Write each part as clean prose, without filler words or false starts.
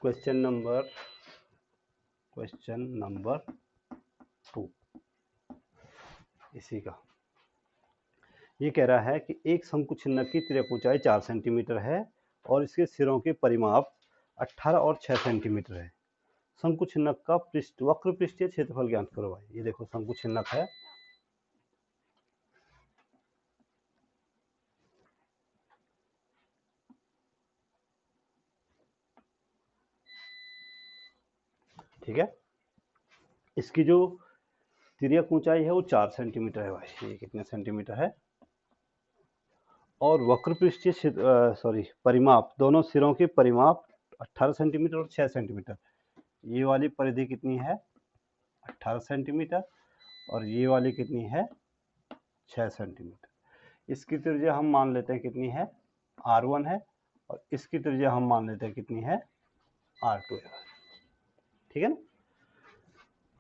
Question number 2 इसी का ये कह रहा है कि एक शंकुछिन्नक की तिर्यक ऊंचाई 4 सेंटीमीटर है और इसके सिरों के परिमाप 18 और 6 सेंटीमीटर है। शंकुछिन्नक का वक्र पृष्ठीय क्षेत्रफल ज्ञात करो भाई। ये देखो शंकुछिन्नक है, ठीक है। इसकी जो तिर्यक ऊंचाई है वो 4 सेंटीमीटर है भाई। ये कितने सेंटीमीटर है? और वक्र पृष्ठीय परिमाप, दोनों सिरों के परिमाप 18 सेंटीमीटर और 6 सेंटीमीटर। ये वाली परिधि कितनी है? 18 सेंटीमीटर और ये वाली कितनी है? 6 सेंटीमीटर। इसकी त्रिज्या हम मान लेते हैं कितनी है? R1 है और इसकी त्रिज्या हम मान लेते हैं कितनी है? R2 है, ठीक है ना।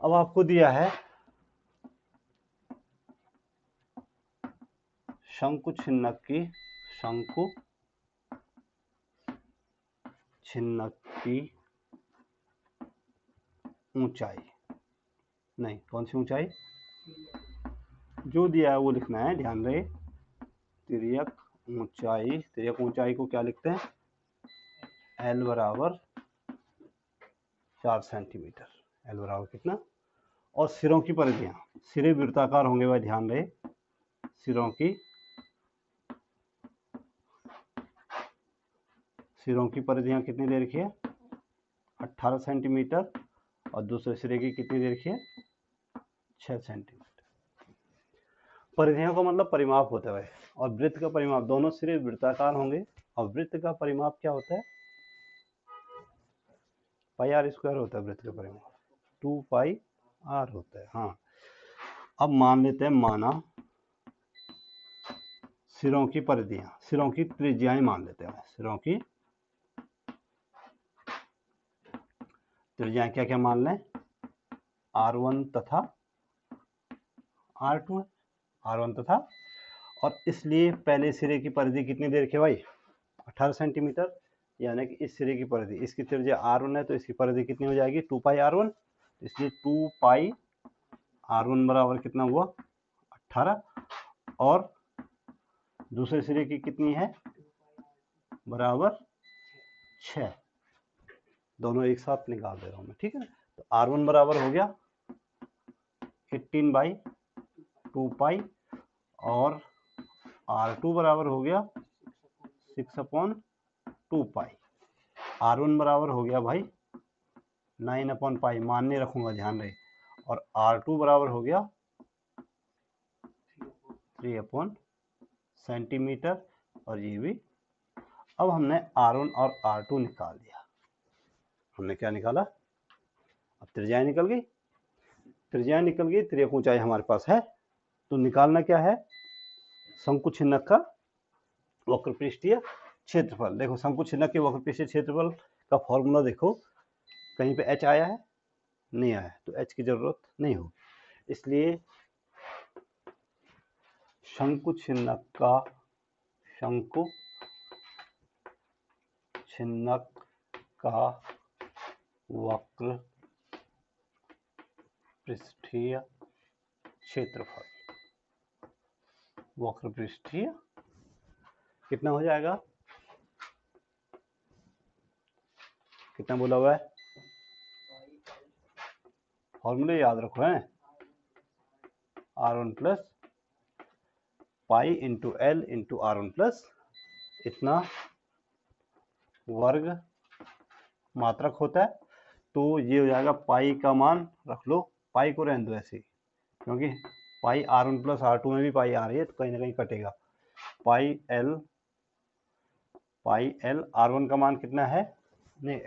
अब आपको दिया है शंकुछिन्नक की ऊंचाई, नहीं कौन सी ऊंचाई, जो दिया है वो लिखना है, ध्यान रहे। तिर्यक ऊंचाई को क्या लिखते हैं? L बराबर 4 सेंटीमीटर। L बराबर कितना? और सिरों की परिधियां, सिरे वृत्ताकार होंगे भाई, ध्यान रहे। सिरों की परिधियां कितनी दे रखी है? 18 सेंटीमीटर और दूसरे सिरे की कितनी दे रखी है? 6 सेंटीमीटर। परिधियों का मतलब परिमाप होता है भाई, और वृत्त का परिमाप, दोनों सिरे वृत्ताकार होंगे और वृत्त का परिमाप क्या होता है? पाई आर स्क्वायर होता है वृत्त का परिमाप, 2 पाई आर होता है। हाँ, अब मान लेते हैं, माना सिरों की परिधियां, सिरों की त्रिज्याएं मान लेते हैं। सिरों की त्रिज्याएं क्या क्या मान लें? R1 तथा R2 है, R1 तथा, और इसलिए पहले सिरे की परिधि कितनी दे रखी है भाई? 18 सेंटीमीटर, यानी कि इस सिरे की परिधि, इसकी त्रिज्या R1 है तो इसकी परिधि कितनी हो जाएगी? 2 पाई R1। इसलिए 2 पाई R1 बराबर कितना हुआ? 18, और दूसरे सिरे की कितनी है? बराबर 6। दोनों एक साथ निकाल दे रहा हूं मैं, ठीक है। तो R1 बराबर हो गया 18/2 पाई और R2 बराबर हो गया 6/2 पाई। R1 बराबर हो गया भाई 9 पाई, मानने रखूंगा, ध्यान रहे। और R2 बराबर हो गया 3 सेंटीमीटर, और ये भी। अब हमने R1 और R2 निकाल दिया। हमने क्या निकाला? अब त्रिज्याएं निकल गई, तिर्यक ऊंचाई हमारे पास है। तो निकालना क्या है? शंकुछिन्नक का वक्र पृष्ठीय क्षेत्रफल। देखो शंकुछिन्नक के वक्र पृष्ठीय क्षेत्रफल का फॉर्मूला देखो, कहीं पे h आया है? नहीं आया, तो h की जरूरत नहीं होगी। इसलिए शंकुछिन्नक का वक्र पृष्ठीय क्षेत्रफल, वक्र पृष्ठीय कितना हो जाएगा? कितना बोला हुआ है? फॉर्मूले याद रखो हैं, R1 plus pi into L into R1 plus इतना वर्ग मात्रक होता है। तो ये हो जाएगा, पाई का मान रख लो, पाई को रहने दो ऐसे ही, क्योंकि पाई R1 प्लस R2 में भी पाई आ रही है तो कहीं ना कहीं कटेगा। पाई एल R1 का मान कितना है? नहीं,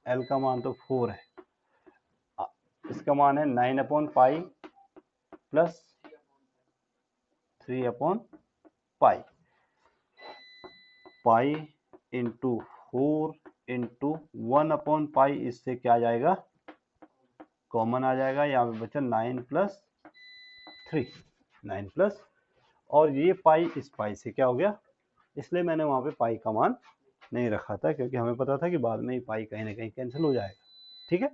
L का मान तो 4 है, इसका मान है 9/पाई प्लस 3/पाई। पाई इंटू 4 इंटू 1/पाई, इससे क्या आ जाएगा? कॉमन आ जाएगा, यहाँ पे बचा 9 प्लस 3, 9 प्लस, और ये पाई इस पाई से क्या हो गया, इसलिए मैंने वहां पे पाई का मान नहीं रखा था, क्योंकि हमें पता था कि बाद में ये पाई कहीं ना कहीं कैंसिल हो जाएगा। ठीक है,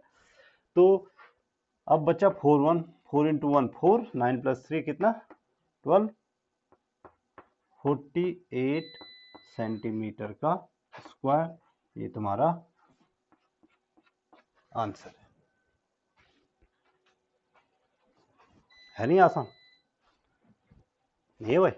तो अब बच्चा 4 4 इंटू 1 4, 9 प्लस 3 कितना 12, 48 सेंटीमीटर का स्क्वायर, ये तुम्हारा आंसर है नहीं आसान? नहीं है भाई?